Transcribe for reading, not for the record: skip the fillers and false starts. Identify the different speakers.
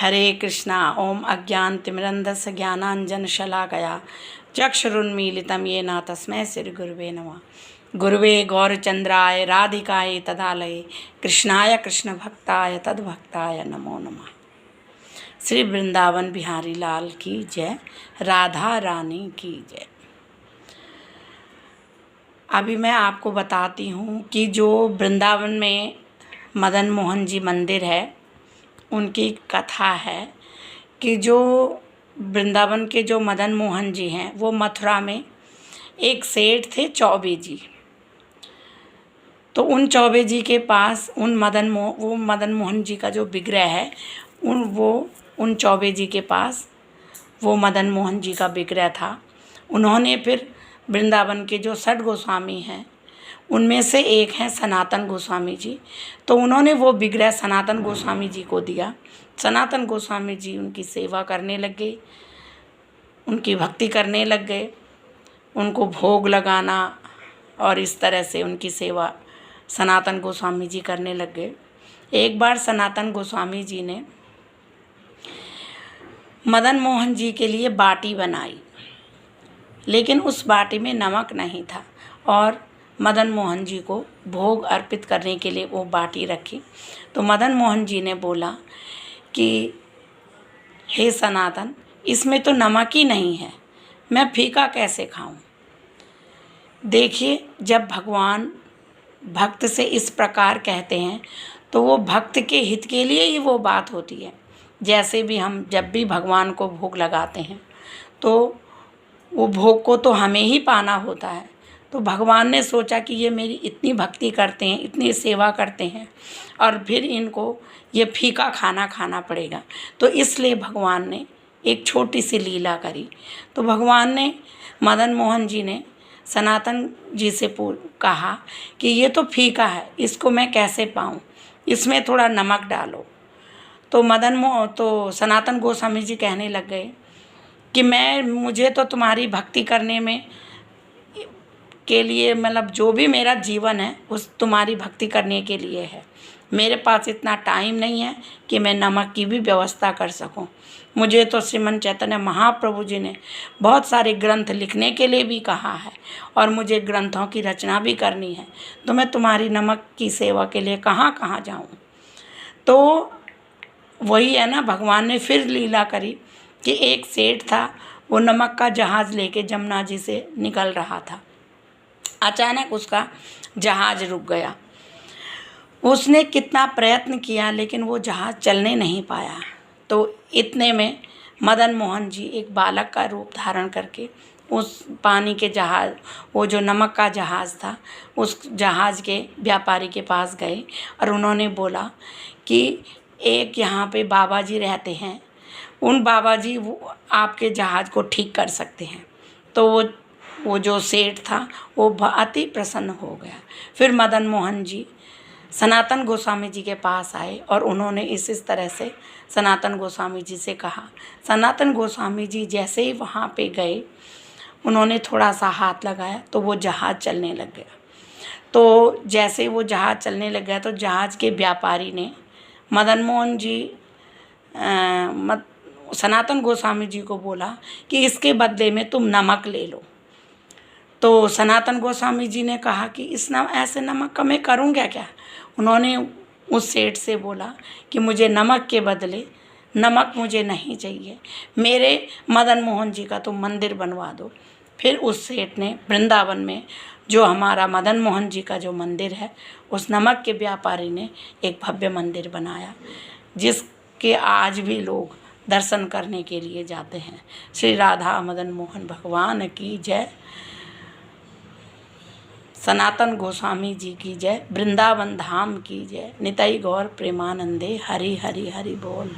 Speaker 1: हरे कृष्णा। ओम अज्ञानतिमिरन्धस्य ज्ञानाञ्जनशलाकया चक्षुरुन्मीलितं येन तस्मै श्रीगुरुवे नमः। गुरुवे गौरचन्द्राय राधिकाय तदालये कृष्णाय कृष्णभक्ताय तद्भक्ताय नमो नमः। श्री वृंदावन बिहारी लाल की जय, राधा रानी की जय। अभी मैं आपको बताती हूँ कि जो वृंदावन में मदन मोहन जी मंदिर है, उनकी कथा है कि जो वृंदावन के जो मदन मोहन जी हैं वो मथुरा में एक सेठ थे, चौबे जी। तो उन चौबे जी के पास वो मदन मोहन जी का जो विग्रह है उन चौबे जी के पास वो मदन मोहन जी का विग्रह था। उन्होंने फिर वृंदावन के जो 6 गोस्वामी हैं उनमें से एक हैं सनातन गोस्वामी जी। तो उन्होंने वो विग्रह सनातन गोस्वामी जी को दिया। सनातन गोस्वामी जी उनकी सेवा करने लग गए, उनकी भक्ति करने लग गए, उनको भोग लगाना और इस तरह से उनकी सेवा सनातन गोस्वामी जी करने लग गए। एक बार सनातन गोस्वामी जी ने मदन मोहन जी के लिए बाटी बनाई, लेकिन उस बाटी में नमक नहीं था और मदन मोहन जी को भोग अर्पित करने के लिए वो बाटी रखी। तो मदन मोहन जी ने बोला कि हे सनातन, इसमें तो नमक ही नहीं है, मैं फीका कैसे खाऊं। देखिए, जब भगवान भक्त से इस प्रकार कहते हैं तो वो भक्त के हित के लिए ही वो बात होती है। जैसे भी हम जब भी भगवान को भोग लगाते हैं तो वो भोग को तो हमें ही पाना होता है। तो भगवान ने सोचा कि ये मेरी इतनी भक्ति करते हैं, इतनी सेवा करते हैं और फिर इनको ये फीका खाना पड़ेगा। तो इसलिए भगवान ने एक छोटी सी लीला करी। तो भगवान ने मदन मोहन जी ने सनातन जी से कहा कि ये तो फीका है, इसको मैं कैसे पाऊँ, इसमें थोड़ा नमक डालो। तो सनातन गोस्वामी जी कहने लग गए कि मुझे तो तुम्हारी भक्ति करने में के लिए, मतलब जो भी मेरा जीवन है उस तुम्हारी भक्ति करने के लिए है। मेरे पास इतना टाइम नहीं है कि मैं नमक की भी व्यवस्था कर सकूं। मुझे तो श्रीमन चैतन्य महाप्रभु जी ने बहुत सारे ग्रंथ लिखने के लिए भी कहा है और मुझे ग्रंथों की रचना भी करनी है। तो मैं तुम्हारी नमक की सेवा के लिए कहाँ कहाँ जाऊँ। तो वही है ना, भगवान ने फिर लीला करी कि एक सेठ था, वो नमक का जहाज़ लेके जमुना जी से निकल रहा था। अचानक उसका जहाज़ रुक गया। उसने कितना प्रयत्न किया लेकिन वो जहाज़ चलने नहीं पाया। तो इतने में मदन मोहन जी एक बालक का रूप धारण करके उस पानी के जहाज़, वो जो नमक का जहाज़ था, उस जहाज़ के व्यापारी के पास गए और उन्होंने बोला कि एक यहाँ पे बाबा जी रहते हैं, उन बाबा जी वो आपके जहाज़ को ठीक कर सकते हैं। तो वो जो सेठ था वो बहुत ही प्रसन्न हो गया। फिर मदन मोहन जी सनातन गोस्वामी जी के पास आए और उन्होंने इस तरह से सनातन गोस्वामी जी से कहा। सनातन गोस्वामी जी जैसे ही वहाँ पे गए, उन्होंने थोड़ा सा हाथ लगाया तो वो जहाज़ चलने लग गया। तो जैसे वो जहाज़ चलने लग गया तो जहाज़ के व्यापारी ने मदन मोहन जी सनातन गोस्वामी जी को बोला कि इसके बदले में तुम नमक ले लो। तो सनातन गोस्वामी जी ने कहा कि ऐसे नमक का मैं करूँगा क्या। उन्होंने उस सेठ से बोला कि मुझे नमक के बदले नमक मुझे नहीं चाहिए, मेरे मदन मोहन जी का तो मंदिर बनवा दो। फिर उस सेठ ने वृंदावन में जो हमारा मदन मोहन जी का जो मंदिर है, उस नमक के व्यापारी ने एक भव्य मंदिर बनाया जिसके आज भी लोग दर्शन करने के लिए जाते हैं। श्री राधा मदन मोहन भगवान की जय, सनातन गोस्वामी जी की जय, वृंदावन धाम की जय। निताई गौर प्रेमानंदे, हरि हरि हरि बोल।